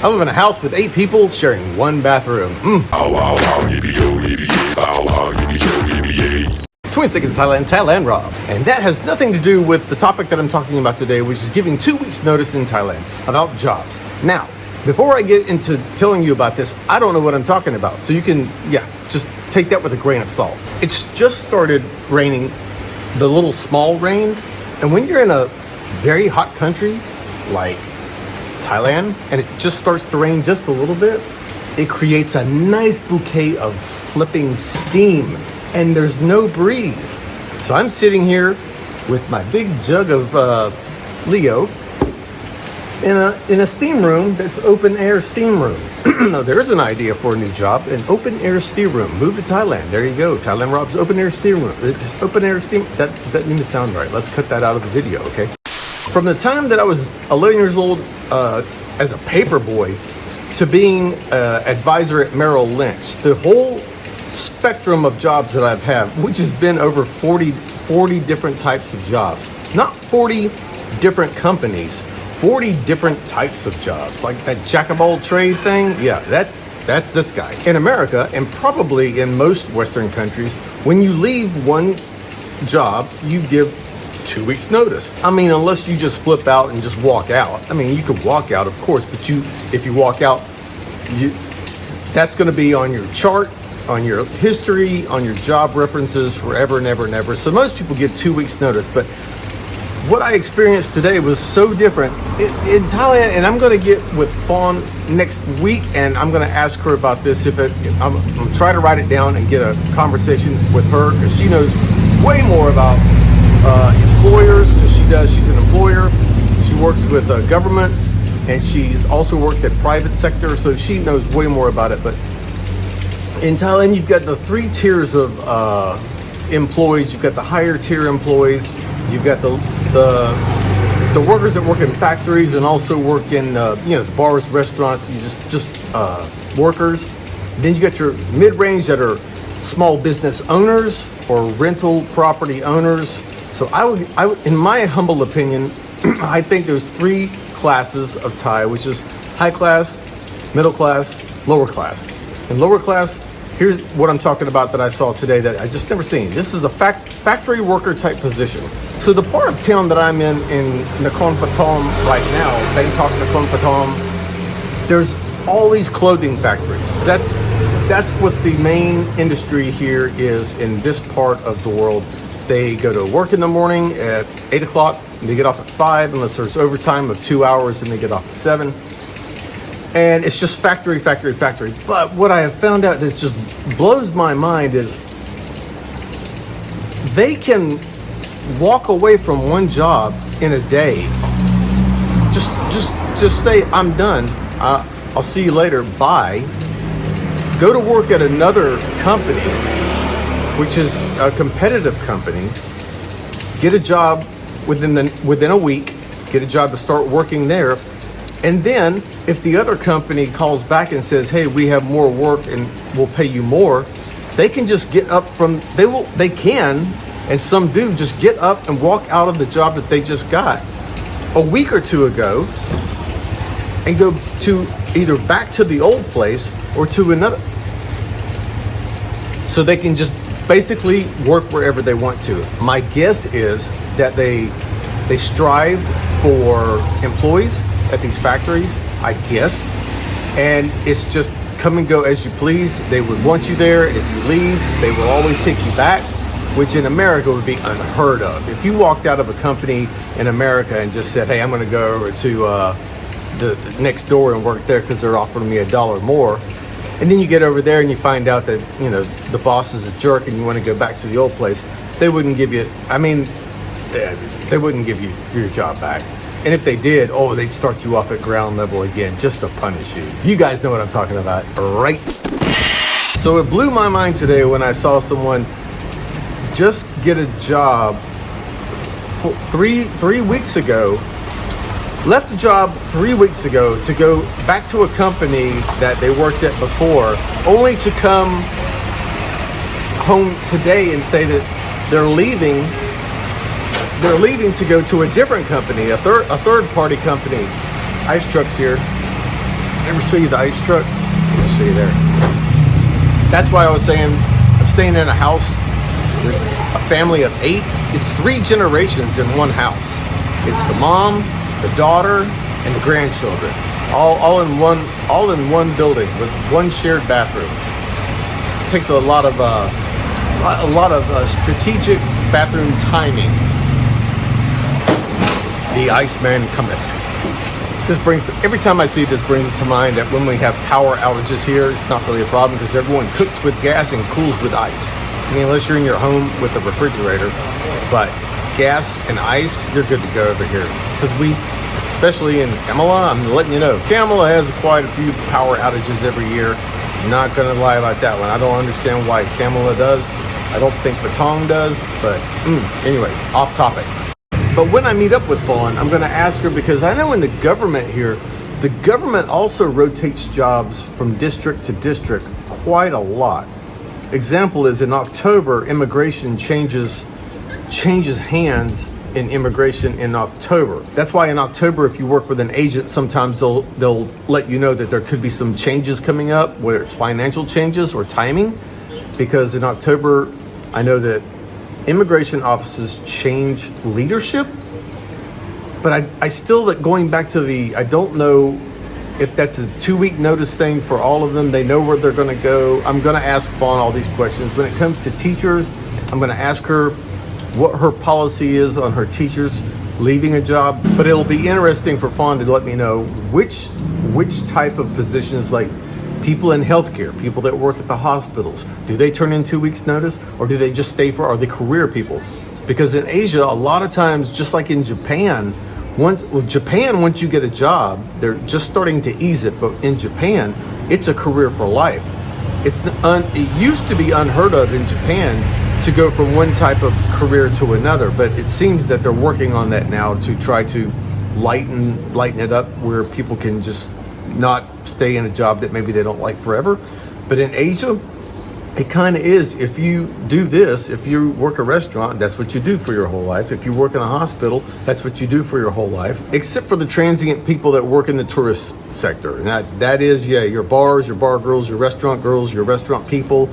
I live in a house with 8 people sharing one bathroom. Twin ticket to Thailand, Thailand Rob. And that has nothing to do with the topic that I'm talking about today, which is giving 2 weeks notice in Thailand about jobs. Now, before I get into telling you about this, I don't know what I'm talking about. So you can, just take that with a grain of salt. It's just started raining, the little small rain. And when you're in a very hot country like Thailand, and it just starts to rain just a little bit, it creates a nice bouquet of flipping steam, and there's no breeze. So I'm sitting here with my big jug of Leo in a steam room that's open air steam room. Now there's an idea for a new job, an open air steam room. Move to Thailand. There you go. Thailand Rob's open air steam room. It's open air steam. That doesn't even sound right. Let's cut that out of the video, okay? From the time that I was 11 years old as a paper boy to being advisor at Merrill Lynch, the whole spectrum of jobs that I've had, which has been over 40 different types of jobs. Not 40 different companies, 40 different types of jobs. Like that jack of all trade thing, that's this guy. In America, and probably in most Western countries, when you leave one job, you give 2 weeks notice. I mean, unless you just flip out and just walk out. I mean, you could walk out, of course, but if you walk out, that's going to be on your chart, on your history, on your job references forever and ever and ever. So most people give 2 weeks notice, but what I experienced today was so different in Thailand, and I'm going to get with Fawn next week, and I'm going to ask her about this. I'm going to try to write it down and get a conversation with her, because she knows way more about employers, because she's an employer. She works with governments, and she's also worked at private sector, so she knows way more about it. But in Thailand, you've got the 3 tiers of employees. You've got the higher tier employees. You've got the workers that work in factories and also work in bars, restaurants. You just workers. Then you got your mid-range that are small business owners or rental property owners. So I would, in my humble opinion, I think there's 3 classes of Thai, which is high class, middle class, lower class. In lower class, here's what I'm talking about that I saw today that I just never seen. This is a factory worker type position. So the part of town that I'm in Nakhon Pathom right now, Bangkok, Nakhon Pathom, there's all these clothing factories. That's what the main industry here is in this part of the world. They go to work in the morning at 8 o'clock, and they get off at 5, unless there's overtime of 2 hours, and they get off at 7. And it's just factory. But what I have found out that just blows my mind is they can walk away from one job in a day. Just say, I'm done. I'll see you later. Bye. Go to work at another company, which is a competitive company. Get a job within a week. Get a job to start working there. And then if the other company calls back and says, hey, we have more work and we'll pay you more, they can just get up they can, and some do, just get up and walk out of the job that they just got a week or 2 ago and go to either back to the old place or to another. So they can just basically work wherever they want to. My guess is that they strive for employees at these factories, I guess, and it's just come and go as you please. They would want you there, and if you leave, they will always take you back, which in America would be unheard of. If you walked out of a company in America and just said, hey, I'm going to go over to the next door and work there because they're offering me $1 more, and then you get over there and you find out that the boss is a jerk and you want to go back to the old place, they wouldn't give you. They wouldn't give you your job back. And if they did, they'd start you off at ground level again just to punish you. You guys know what I'm talking about, right? So it blew my mind today when I saw someone just get a job 3 weeks ago, left a job 3 weeks ago to go back to a company that they worked at before, only to come home today and say that they're leaving to go to a different company, a third party company. Ice trucks here. Ever show you the ice truck? I'll show you there. That's why I was saying I'm staying in a house with a family of 8. It's 3 generations in one house. It's the mom, the daughter, and the grandchildren, all in one building with one shared bathroom. It takes a lot of strategic bathroom timing. The Iceman cometh. Every time I see this brings it to mind that when we have power outages here, it's not really a problem because everyone cooks with gas and cools with ice. I mean, unless you're in your home with a refrigerator, but gas and ice, you're good to go over here. Because especially in Kamala, I'm letting you know, Kamala has quite a few power outages every year. I'm not gonna lie about that one. I don't understand why Kamala does. I don't think Batong does, but anyway, off topic. But when I meet up with Fawn, I'm going to ask her because I know in the government here, the government also rotates jobs from district to district quite a lot. Example is in October, immigration changes hands in immigration in October. That's why in October, if you work with an agent, sometimes they'll let you know that there could be some changes coming up, whether it's financial changes or timing, because in October, I know that immigration offices change leadership, but I still, going back to I don't know if that's a 2-week notice thing for all of them. They know where they're going to go. I'm going to ask Fawn all these questions. When it comes to teachers, I'm going to ask her what her policy is on her teachers leaving a job, but it'll be interesting for Fawn to let me know which type of positions, like people in healthcare, people that work at the hospitals, do they turn in 2 weeks notice or do they just stay are they career people? Because in Asia, a lot of times, just like in Japan, once you get a job, they're just starting to ease it, but in Japan, it's a career for life. It used to be unheard of in Japan to go from one type of career to another, but it seems that they're working on that now to try to lighten it up where people can just not stay in a job that maybe they don't like forever. But in Asia, it kind of is. If you do this, if you work a restaurant, that's what you do for your whole life. If you work in a hospital, that's what you do for your whole life, except for the transient people that work in the tourist sector. And that is, your bars, your bar girls, your restaurant people.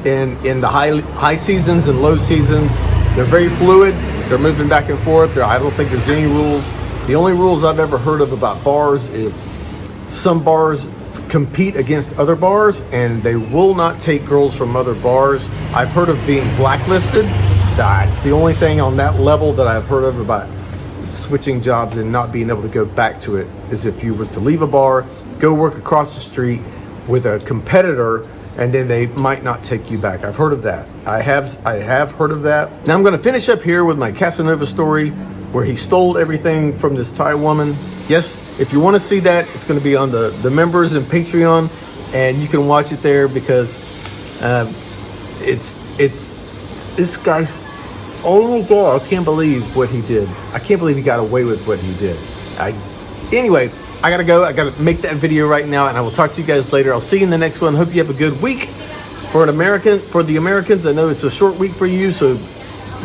In the high seasons and low seasons, they're very fluid. They're moving back and forth. I don't think there's any rules. The only rules I've ever heard of about bars is some bars compete against other bars and they will not take girls from other bars. I've heard of being blacklisted. That's the only thing on that level that I've heard of about switching jobs and not being able to go back to it, is if you was to leave a bar, go work across the street with a competitor, and then they might not take you back. I've heard of that. I have heard of that. Now I'm going to finish up here with my Casanova story, where he stole everything from this Thai woman. Yes, if you want to see that, it's going to be on the members and Patreon, and you can watch it there because it's this guy's. Oh my God, I can't believe what he did. I can't believe he got away with what he did. Anyway, I gotta go. I gotta make that video right now, and I will talk to you guys later. I'll see you in the next one. Hope you have a good week. For the Americans, I know it's a short week for you, so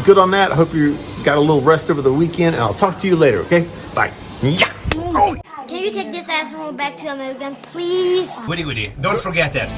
good on that. I hope you got a little rest over the weekend, and I'll talk to you later, okay? Bye. Yeah. Oh. Can you take this asshole back to America, please? Goody goody. Don't forget that.